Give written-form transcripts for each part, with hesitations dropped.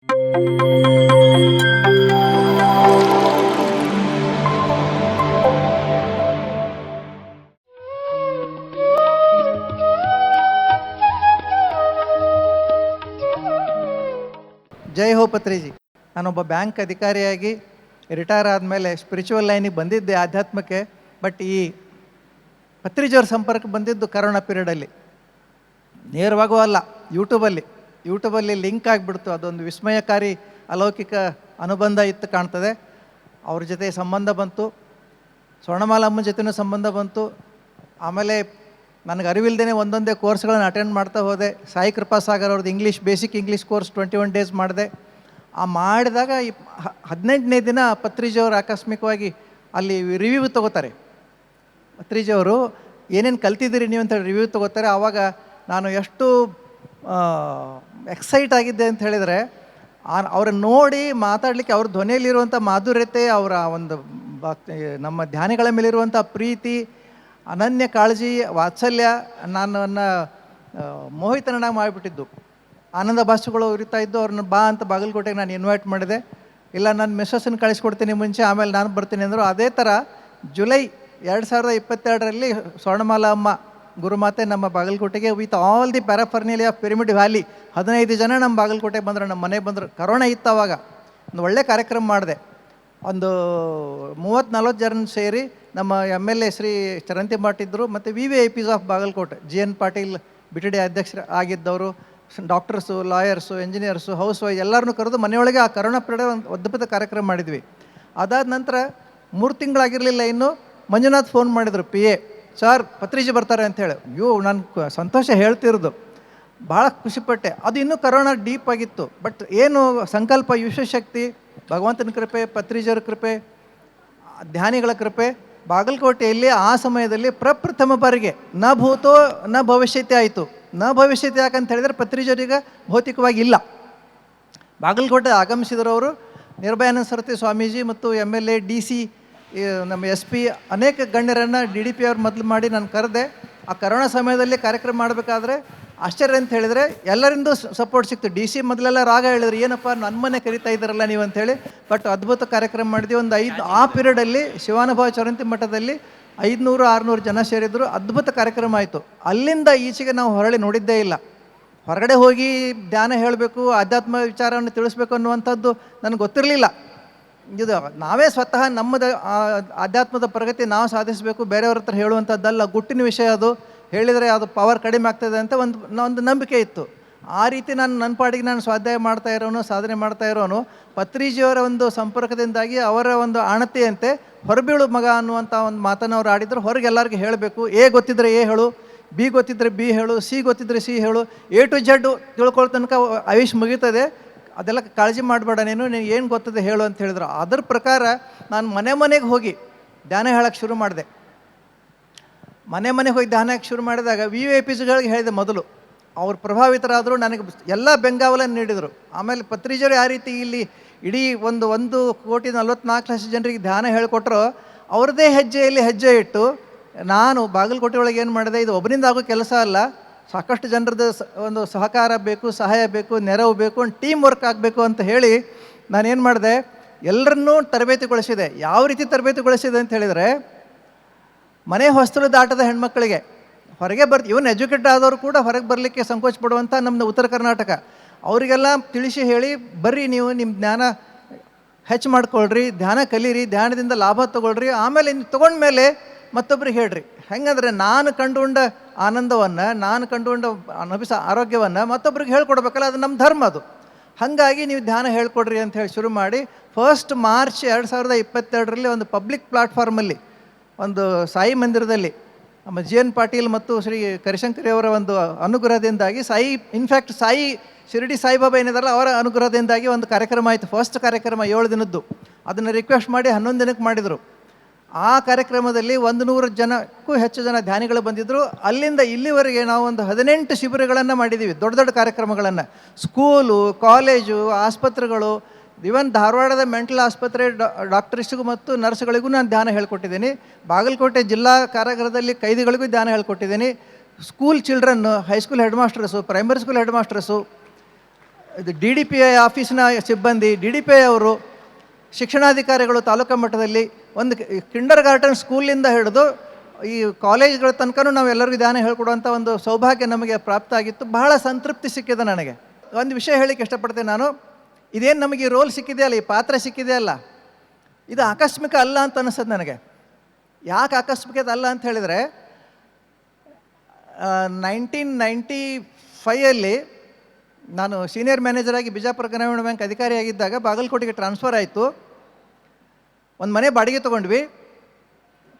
ಜೈ ಹೋ ಪತ್ರಿಜಿ. ನಾನೊಬ್ಬ ಬ್ಯಾಂಕ್ ಅಧಿಕಾರಿಯಾಗಿ ರಿಟೈರ್ ಆದಮೇಲೆ ಸ್ಪಿರಿಚುವಲ್ ಲೈನಿಗೆ ಬಂದಿದ್ದೆ, ಆಧ್ಯಾತ್ಮಕ್ಕೆ. ಬಟ್ ಈ ಪತ್ರಿಜಿಯವ್ರ ಸಂಪರ್ಕ ಬಂದಿದ್ದು ಕರೋನಾ ಪೀರಿಯಡಲ್ಲಿ. ನೇರವಾಗೂ ಅಲ್ಲ, ಯೂಟ್ಯೂಬಲ್ಲಿ ಲಿಂಕ್ ಆಗಿಬಿಡ್ತು. ಅದೊಂದು ವಿಸ್ಮಯಕಾರಿ ಅಲೌಕಿಕ ಅನುಬಂಧ ಇತ್ತು ಕಾಣ್ತದೆ. ಅವ್ರ ಜೊತೆ ಸಂಬಂಧ ಬಂತು, ಸ್ವರ್ಣಮಾಲಮ್ಮನ ಜೊತೆನೂ ಸಂಬಂಧ ಬಂತು. ಆಮೇಲೆ ನನಗೆ ಅರಿವಿಲ್ದೇ ಒಂದೊಂದೇ ಕೋರ್ಸ್ಗಳನ್ನು ಅಟೆಂಡ್ ಮಾಡ್ತಾ ಹೋದೆ. ಸಾಯಿ ಕೃಪಾಸಾಗರ್ ಅವ್ರದ್ದು ಬೇಸಿಕ್ ಇಂಗ್ಲೀಷ್ ಕೋರ್ಸ್ 21 ಡೇಸ್ ಮಾಡಿದೆ. ಆ ಮಾಡಿದಾಗ 18ನೇ ದಿನ ಪತ್ರಿಜಿಯವರು ಆಕಸ್ಮಿಕವಾಗಿ ಅಲ್ಲಿ ರಿವ್ಯೂ ತೊಗೋತಾರೆ. ಪತ್ರಿಜಿಯವರು ಏನೇನು ಕಲ್ತಿದ್ದೀರಿ ನೀವು ಅಂತೇಳಿ ರಿವ್ಯೂ ತೊಗೋತಾರೆ. ಆವಾಗ ನಾನು ಎಷ್ಟು ಎಕ್ಸೈಟ್ ಆಗಿದ್ದೆ ಅಂತ ಹೇಳಿದರೆ, ಅವ್ರನ್ನ ನೋಡಿ ಮಾತಾಡಲಿಕ್ಕೆ ಅವ್ರ ಧ್ವನಿಯಲ್ಲಿರುವಂಥ ಮಾಧುರ್ಯತೆ, ಅವರ ಒಂದು ನಮ್ಮ ಧ್ಯಾನಿಗಳ ಮೇಲಿರುವಂಥ ಪ್ರೀತಿ, ಅನನ್ಯ ಕಾಳಜಿ, ವಾತ್ಸಲ್ಯ ನನ್ನನ್ನು ಮೋಹಿತನಾಗಿ ಮಾಡಿಬಿಟ್ಟಿದ್ದು. ಆನಂದ ಭಾಷೆಗಳು ಉರಿತಾ ಇದ್ದು. ಅವ್ರನ್ನ ಬಾ ಅಂತ ಬಾಗಲಕೋಟೆಗೆ ನಾನು ಇನ್ವೈಟ್ ಮಾಡಿದೆ. ಇಲ್ಲ, ನಾನು ಮಿಸ್ಸಸ್ಸನ್ನು ಕಳಿಸ್ಕೊಡ್ತೀನಿ ಮುಂಚೆ, ಆಮೇಲೆ ನಾನು ಬರ್ತೀನಿ ಅಂದರು. ಅದೇ ಥರ ಜುಲೈ 2022ರಲ್ಲಿ ಸ್ವರ್ಣಮಾಲಾ ಅಮ್ಮ ಗುರುಮಾತೆ ನಮ್ಮ ಬಾಗಲಕೋಟೆಗೆ with all the paraphernalia of Pyramid Valley 15 ಜನ ನಮ್ಮ ಬಾಗಲಕೋಟೆಗೆ ಬಂದರು, ನಮ್ಮ ಮನೆಗೆ ಬಂದರು. ಕರೋನಾ ಇತ್ತು ಆವಾಗ. ಒಂದು ಒಳ್ಳೆ ಕಾರ್ಯಕ್ರಮ ಮಾಡಿದೆ. ಒಂದು 30-40 ಜನ ಸೇರಿ ನಮ್ಮ MLA ಶ್ರೀ ಚರಂತಿ ಮಾಡಿದ್ರು. ಮತ್ತು VVIPs of Bagalkote, GN Patil BTD ಅಧ್ಯಕ್ಷರು ಆಗಿದ್ದವರು, doctors, lawyers, engineers, housewife ಎಲ್ಲರನ್ನೂ ಕರೆದು ಮನೆಯೊಳಗೆ ಆ ಕರೋನಾ ಪೀರಿಯಡ್ ಒಂದು ಅದ್ಭುತ ಕಾರ್ಯಕ್ರಮ ಮಾಡಿದ್ವಿ. ಅದಾದ ನಂತರ 3 ತಿಂಗಳಾಗಿರಲಿಲ್ಲ, ಇನ್ನು ಮಂಜುನಾಥ್ ಫೋನ್ ಮಾಡಿದರು, PA, ಸರ್ ಪತ್ರಿಜಿ ಬರ್ತಾರೆ ಅಂಥೇಳಿ. ನಾನು ಸಂತೋಷ ಹೇಳ್ತಿರೋದು, ಭಾಳ ಖುಷಿಪಟ್ಟೆ. ಅದು ಇನ್ನೂ ಕರೋನಾ ಡೀಪ್ ಆಗಿತ್ತು. ಬಟ್ ಏನು ಸಂಕಲ್ಪ, ವಿಶ್ವಶಕ್ತಿ, ಭಗವಂತನ ಕೃಪೆ, ಪತ್ರಿಜಿಯವರ ಕೃಪೆ, ಧ್ಯಾನಿಗಳ ಕೃಪೆ, ಬಾಗಲಕೋಟೆಯಲ್ಲಿ ಆ ಸಮಯದಲ್ಲಿ ಪ್ರಪ್ರಥಮ ಬಾರಿಗೆ ನ ಭೂತೋ ನ ಭವಿಷ್ಯತೆ ಆಯಿತು. ನ ಭವಿಷ್ಯತೆ ಯಾಕಂತ ಹೇಳಿದರೆ ಪತ್ರಿಜಿಯವರಿಗೆ ಭೌತಿಕವಾಗಿ ಇಲ್ಲ. ಬಾಗಲಕೋಟೆ ಆಗಮಿಸಿದರವರು ನಿರ್ಭಯಾನಂದ ಸರಸ್ವತಿ ಸ್ವಾಮೀಜಿ ಮತ್ತು MLA, DC, ನಮ್ಮ SP ಅನೇಕ ಗಣ್ಯರನ್ನು DDP ಅವ್ರು ಮೊದಲು ಮಾಡಿ ನಾನು ಕರೆದೆ. ಆ ಕರೋನಾ ಸಮಯದಲ್ಲಿ ಕಾರ್ಯಕ್ರಮ ಮಾಡಬೇಕಾದ್ರೆ ಆಶ್ಚರ್ಯ ಅಂತ ಹೇಳಿದರೆ ಎಲ್ಲರಿಂದೂ ಸಪೋರ್ಟ್ ಸಿಕ್ತು. DC ಮೊದಲೆಲ್ಲ ರಾಗ ಹೇಳಿದ್ರು, ಏನಪ್ಪ ನನ್ನ ಮನೆ ಕರಿತಾ ಇದ್ದಾರಲ್ಲ ನೀವು ಅಂಥೇಳಿ. ಬಟ್ ಅದ್ಭುತ ಕಾರ್ಯಕ್ರಮ ಮಾಡಿದ್ವಿ. ಒಂದು ಆ ಪೀರಿಯಡಲ್ಲಿ ಶಿವಾನುಭವ ಚರಂತಿ ಮಠದಲ್ಲಿ 500-600 ಜನ ಸೇರಿದ್ರು. ಅದ್ಭುತ ಕಾರ್ಯಕ್ರಮ ಆಯಿತು. ಅಲ್ಲಿಂದ ಈಚೆಗೆ ನಾವು ಹೊರಳಿ ನೋಡಿದ್ದೇ ಇಲ್ಲ. ಹೊರಗಡೆ ಹೋಗಿ ಧ್ಯಾನ ಹೇಳಬೇಕು, ಆಧ್ಯಾತ್ಮ ವಿಚಾರವನ್ನು ತಿಳಿಸ್ಬೇಕು ಅನ್ನುವಂಥದ್ದು ನನಗೆ ಗೊತ್ತಿರಲಿಲ್ಲ. ಇದು ನಾವೇ ಸ್ವತಃ ನಮ್ಮದು ಆಧ್ಯಾತ್ಮದ ಪ್ರಗತಿ ನಾವು ಸಾಧಿಸಬೇಕು, ಬೇರೆಯವ್ರ ಹತ್ರ ಹೇಳುವಂಥದ್ದಲ್ಲ. ಗುಟ್ಟಿನ ವಿಷಯ ಅದು, ಹೇಳಿದರೆ ಅದು ಪವರ್ ಕಡಿಮೆ ಆಗ್ತದೆ ಅಂತ ಒಂದು ನಂಬಿಕೆ ಇತ್ತು. ಆ ರೀತಿ ನನ್ನ ಪಾಡಿಗೆ ನಾನು ಸ್ವಾಧ್ಯಾಯ ಮಾಡ್ತಾ ಇರೋನು, ಸಾಧನೆ ಮಾಡ್ತಾ ಇರೋನು. ಪತ್ರಿಜಿಯವರ ಒಂದು ಸಂಪರ್ಕದಿಂದಾಗಿ ಅವರ ಒಂದು ಆಣತಿಯಂತೆ ಹೊರಬೀಳು ಮಗ ಅನ್ನುವಂಥ ಒಂದು ಮಾತನ್ನು ಅವ್ರು ಆಡಿದ್ರು. ಹೊರಗೆ ಎಲ್ಲರಿಗೂ ಹೇಳಬೇಕು. A ಗೊತ್ತಿದ್ರೆ A ಹೇಳು, B ಗೊತ್ತಿದ್ರೆ B ಹೇಳು, C ಗೊತ್ತಿದ್ರೆ C ಹೇಳು, A to Z ತಿಳ್ಕೊಳ್ಳೋ ತನಕ ಆಯುಷ್ ಮುಗೀತದೆ, ಅದೆಲ್ಲ ಕಾಳಜಿ ಮಾಡಬೇಡ, ನೀನು ಏನು ಗೊತ್ತದೆ ಹೇಳು ಅಂತ ಹೇಳಿದ್ರು. ಅದರ ಪ್ರಕಾರ ನಾನು ಮನೆಗೆ ಹೋಗಿ ಧ್ಯಾನ ಹೇಳೋಕ್ಕೆ ಶುರು ಮಾಡಿದೆ. ಮನೆಗೆ ಹೋಗಿ ಧ್ಯಾನ ಹೇಳಕ್ಕೆ ಶುರು ಮಾಡಿದಾಗ VVIPsಗಳಿಗೆ ಹೇಳಿದೆ ಮೊದಲು. ಅವ್ರು ಪ್ರಭಾವಿತರಾದರು, ನನಗೆ ಎಲ್ಲ ಬೆಂಗಾವಲನ್ನು ನೀಡಿದರು. ಆಮೇಲೆ ಪತ್ರಿಜಿಯವರು ಯಾವ ರೀತಿ ಇಲ್ಲಿ ಇಡೀ 1,44,00,000 ಜನರಿಗೆ ಧ್ಯಾನ ಹೇಳಿಕೊಟ್ರು, ಅವ್ರದ್ದೇ ಹೆಜ್ಜೆಯಲ್ಲಿ ಹೆಜ್ಜೆ ಇಟ್ಟು ನಾನು ಬಾಗಲಕೋಟೆ ಒಳಗೆ ಏನು ಮಾಡಿದೆ, ಇದು ಒಬ್ಬರಿಂದ ಆಗೋ ಕೆಲಸ ಅಲ್ಲ, ಸಾಕಷ್ಟು ಜನರದ್ದು ಒಂದು ಸಹಕಾರ ಬೇಕು, ಸಹಾಯ ಬೇಕು, ನೆರವು ಬೇಕು, ಒಂದು ಟೀಮ್ ವರ್ಕ್ ಆಗಬೇಕು ಅಂತ ಹೇಳಿ ನಾನೇನು ಮಾಡಿದೆ, ಎಲ್ಲರನ್ನೂ ತರಬೇತಿಗೊಳಿಸಿದೆ. ಯಾವ ರೀತಿ ತರಬೇತಿಗೊಳಿಸಿದೆ ಅಂತ ಹೇಳಿದರೆ, ಮನೆ ಹೊಸ್ತಲು ದಾಟದ ಹೆಣ್ಮಕ್ಳಿಗೆ ಹೊರಗೆ ಇವನ್ ಎಜುಕೇಟೆಡ್ ಆದವರು ಕೂಡ ಹೊರಗೆ ಬರಲಿಕ್ಕೆ ಸಂಕೋಚ ಪಡುವಂಥ ನಮ್ಮದು ಉತ್ತರ ಕರ್ನಾಟಕ, ಅವರಿಗೆಲ್ಲ ತಿಳಿಸಿ ಹೇಳಿ, ಬರ್ರಿ ನೀವು ನಿಮ್ಮ ಜ್ಞಾನ ಹೆಚ್ಚು ಮಾಡ್ಕೊಳ್ರಿ, ಧ್ಯಾನ ಕಲೀರಿ, ಧ್ಯಾನದಿಂದ ಲಾಭ ತೊಗೊಳ್ರಿ, ಆಮೇಲೆ ತೊಗೊಂಡ್ಮೇಲೆ ಮತ್ತೊಬ್ರಿಗೆ ಹೇಳ್ರಿ. ಹೆಂಗಂದ್ರೆ ನಾನು ಕಂಡುಕೊಂಡ ಆನಂದವನ್ನು, ನಾನು ಕಂಡುಕೊಂಡ ಆರೋಗ್ಯವನ್ನು ಮತ್ತೊಬ್ರಿಗೆ ಹೇಳ್ಕೊಡ್ಬೇಕಲ್ಲ, ಅದು ನಮ್ಮ ಧರ್ಮ ಅದು. ಹಾಗಾಗಿ ನೀವು ಧ್ಯಾನ ಹೇಳ್ಕೊಡ್ರಿ ಅಂತ ಹೇಳಿ ಶುರು ಮಾಡಿ 1 ಮಾರ್ಚ್ 2022ರಲ್ಲಿ ಒಂದು ಪಬ್ಲಿಕ್ ಪ್ಲಾಟ್ಫಾರ್ಮಲ್ಲಿ, ಒಂದು ಸಾಯಿ ಮಂದಿರದಲ್ಲಿ ನಮ್ಮ GN ಪಾಟೀಲ್ ಮತ್ತು ಶ್ರೀ ಕರಿಶಂಕರಿಯವರ ಒಂದು ಅನುಗ್ರಹದಿಂದಾಗಿ, ಇನ್ಫ್ಯಾಕ್ಟ್ ಶಿರಡಿ ಸಾಯಿಬಾಬಾ ಏನಿದಾರಲ್ಲ ಅವರ ಅನುಗ್ರಹದಿಂದಾಗಿ ಒಂದು ಕಾರ್ಯಕ್ರಮ ಆಯಿತು. ಫಸ್ಟ್ ಕಾರ್ಯಕ್ರಮ 7 ದಿನದ್ದು. ಅದನ್ನು ರಿಕ್ವೆಸ್ಟ್ ಮಾಡಿ 11 ದಿನಕ್ಕೆ ಮಾಡಿದರು. ಆ ಕಾರ್ಯಕ್ರಮದಲ್ಲಿ 100 ಜನಕ್ಕೂ ಹೆಚ್ಚು ಜನ ಧ್ಯಾನಿಗಳು ಬಂದಿದ್ದರು. ಅಲ್ಲಿಂದ ಇಲ್ಲಿವರೆಗೆ ನಾವು ಒಂದು 18 ಶಿಬಿರಗಳನ್ನು ಮಾಡಿದ್ದೀವಿ, ದೊಡ್ಡ ದೊಡ್ಡ ಕಾರ್ಯಕ್ರಮಗಳನ್ನು. ಸ್ಕೂಲು, ಕಾಲೇಜು, ಆಸ್ಪತ್ರೆಗಳು, ಇವನ್ ಧಾರವಾಡದ ಮೆಂಟಲ್ ಆಸ್ಪತ್ರೆ ಡಾಕ್ಟರ್ಸ್ಗೂ ಮತ್ತು ನರ್ಸ್ಗಳಿಗೂ ನಾನು ಧ್ಯಾನ ಹೇಳ್ಕೊಟ್ಟಿದ್ದೀನಿ. ಬಾಗಲಕೋಟೆ ಜಿಲ್ಲಾ ಕಾರಾಗೃಹದಲ್ಲಿ ಕೈದಿಗಳಿಗೂ ಧ್ಯಾನ ಹೇಳ್ಕೊಟ್ಟಿದ್ದೀನಿ. School children, high school headmasters, primary school headmasters, ಇದು DDPI ಆಫೀಸಿನ ಸಿಬ್ಬಂದಿ, DDPI ಅವರು, ಶಿಕ್ಷಣಾಧಿಕಾರಿಗಳು ತಾಲೂಕಾ ಮಟ್ಟದಲ್ಲಿ ಒಂದು ಕಿಂಡರ್ ಗಾರ್ಟನ್ ಸ್ಕೂಲಿಂದ ಹಿಡಿದು ಈ ಕಾಲೇಜ್ಗಳ ತನಕನೂ ನಾವು ಎಲ್ಲರಿಗೂ ಧ್ಯಾನ ಹೇಳ್ಕೊಡುವಂಥ ಒಂದು ಸೌಭಾಗ್ಯ ನಮಗೆ ಪ್ರಾಪ್ತ ಆಗಿತ್ತು. ಬಹಳ ಸಂತೃಪ್ತಿ ಸಿಕ್ಕಿದೆ ನನಗೆ. ಒಂದು ವಿಷಯ ಹೇಳಿಕ್ಕೆ ಇಷ್ಟಪಡ್ತೇನೆ ನಾನು, ಇದೇನು ನಮಗೆ ಈ ರೋಲ್ ಸಿಕ್ಕಿದೆಯಲ್ಲ, ಈ ಪಾತ್ರ ಸಿಕ್ಕಿದೆಯಲ್ಲ, ಇದು ಆಕಸ್ಮಿಕ ಅಲ್ಲ ಅಂತ ಅನಿಸ್ತದೆ ನನಗೆ. ಯಾಕೆ ಆಕಸ್ಮಿಕತೆ ಅಲ್ಲ ಅಂತ ಹೇಳಿದರೆ, 1995 ನಾನು ಸೀನಿಯರ್ ಮ್ಯಾನೇಜರಾಗಿ ಬಿಜಾಪುರ ಗ್ರಾಮೀಣ ಬ್ಯಾಂಕ್ ಅಧಿಕಾರಿಯಾಗಿದ್ದಾಗ ಬಾಗಲಕೋಟೆಗೆ ಟ್ರಾನ್ಸ್ಫರ್ ಆಯಿತು. ಒಂದು ಮನೆ ಬಾಡಿಗೆ ತೊಗೊಂಡ್ವಿ.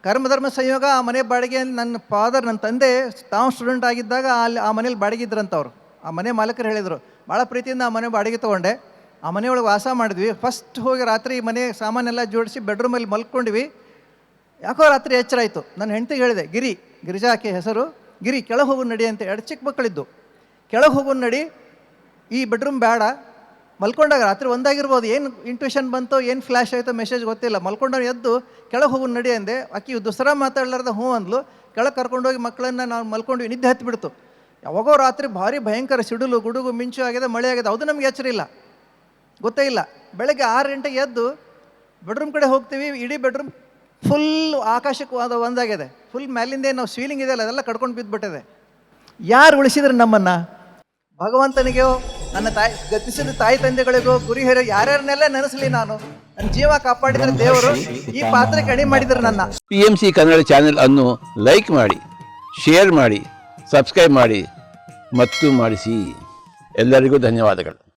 ಕರ್ಮಧರ್ಮ ಸಂಯೋಗ ಆ ಮನೆ ಬಾಡಿಗೆ ನನ್ನ ಫಾದರ್, ನನ್ನ ತಂದೆ ತಾವು ಸ್ಟೂಡೆಂಟ್ ಆಗಿದ್ದಾಗ ಅಲ್ಲಿ ಆ ಮನೇಲಿ ಬಾಡಿಗೆ ಇದ್ರಂತವ್ರು. ಆ ಮನೆ ಮಾಲಕರು ಹೇಳಿದರು. ಭಾಳ ಪ್ರೀತಿಯಿಂದ ಆ ಮನೆ ಬಾಡಿಗೆ ತೊಗೊಂಡೆ. ಆ ಮನೆಯೊಳಗೆ ವಾಸ ಮಾಡಿದ್ವಿ. ಫಸ್ಟ್ ಹೋಗಿ ರಾತ್ರಿ ಮನೆ ಸಾಮಾನೆಲ್ಲ ಜೋಡಿಸಿ ಬೆಡ್ರೂಮಲ್ಲಿ ಮಲ್ಕೊಂಡ್ವಿ. ಯಾಕೋ ರಾತ್ರಿ ಎಚ್ಚರ ಆಯಿತು. ನನ್ನ ಹೆಂಡತಿಗೆ ಹೇಳಿದೆ, ಗಿರಿಜಾ ಆಕೆ ಹೆಸರು, ಗಿರಿ ಕೆಳಗೆ ಹೋಗು ನಡಿ ಅಂತ. 2 ಚಿಕ್ಕ ಮಕ್ಕಳಿದ್ದು. ಕೆಳಗೆ ಹೋಗು ನಡಿ, ಈ ಬೆಡ್ರೂಮ್ ಬೇಡ. ಮಲ್ಕೊಂಡಾಗ ರಾತ್ರಿ 1 ಆಗಿರ್ಬೋದು, ಏನು ಇಂಟ್ಯೂಷನ್ ಬಂತೋ, ಏನು ಫ್ಲ್ಯಾಶ್ ಆಯಿತೋ ಮೆಸೇಜ್ ಗೊತ್ತಿಲ್ಲ. ಮಲ್ಕೊಂಡವ್ರು ಎದ್ದು ಕೆಳಗೆ ಹೋಗು ನಡಿ ಅಂದೆ. ಆಕಿ ದಸರಾ ಮಾತಾಡ್ಲಾರ್ದ ಹ್ಞೂ ಅಂದ್ಲು. ಕೆಳಗೆ ಕರ್ಕೊಂಡೋಗಿ ಮಕ್ಕಳನ್ನು ನಾವು ಮಲ್ಕೊಂಡ್ವಿ. ನಿದ್ದೆ ಹತ್ತಿ ಬಿಡ್ತು. ಯಾವಾಗೋ ರಾತ್ರಿ ಭಾರಿ ಭಯಂಕರ ಸಿಡಿಲು, ಗುಡುಗು, ಮಿಂಚು ಆಗಿದೆ, ಮಳೆ ಆಗಿದೆ. ಅದು ನಮ್ಗೆ ಎಚ್ಚರ ಇಲ್ಲ, ಗೊತ್ತೇ ಇಲ್ಲ. ಬೆಳಗ್ಗೆ 6 ಗಂಟೆಗೆ ಎದ್ದು ಬೆಡ್ರೂಮ್ ಕಡೆ ಹೋಗ್ತೀವಿ. ಇಡೀ ಬೆಡ್ರೂಮ್ ಫುಲ್ ಆಕಾಶಕ್ಕೆ ಒಂದಾಗಿದೆ. ಫುಲ್ ಮ್ಯಾಲಿಂದೇ ನಾವು ಸೀಲಿಂಗ್ ಇದೆಯಲ್ಲ ಅದೆಲ್ಲ ಕಡ್ಕೊಂಡು ಬಿದ್ದುಬಿಟ್ಟಿದೆ. ಯಾರು ಉಳಿಸಿದ್ರು ನಮ್ಮನ್ನು? ಭಗವಂತನಿಗೋ, ನನ್ನ ಗತಿಸಿದ ತಾಯಿ ತಂದೆಗಳಿಗೋ, ಗುರಿ ಹಿರಿಯರು ಯಾರ್ಯಾರನ್ನೆಲ್ಲ ನೆನೆಸಲಿ ನಾನು. ನನ್ನ ಜೀವ ಕಾಪಾಡಿದ್ರೆ ದೇವರು, ಈ ಪಾತ್ರಕ್ಕೆ ಕಡಿಮೆ ಮಾಡಿದ್ರು ನನ್ನ. PMC ಕನ್ನಡ ಚಾನೆಲ್ ಅನ್ನು ಲೈಕ್ ಮಾಡಿ, ಶೇರ್ ಮಾಡಿ, ಸಬ್ಸ್ಕ್ರೈಬ್ ಮಾಡಿ ಮತ್ತು ಮಾಡಿಸಿ. ಎಲ್ಲರಿಗೂ ಧನ್ಯವಾದಗಳು.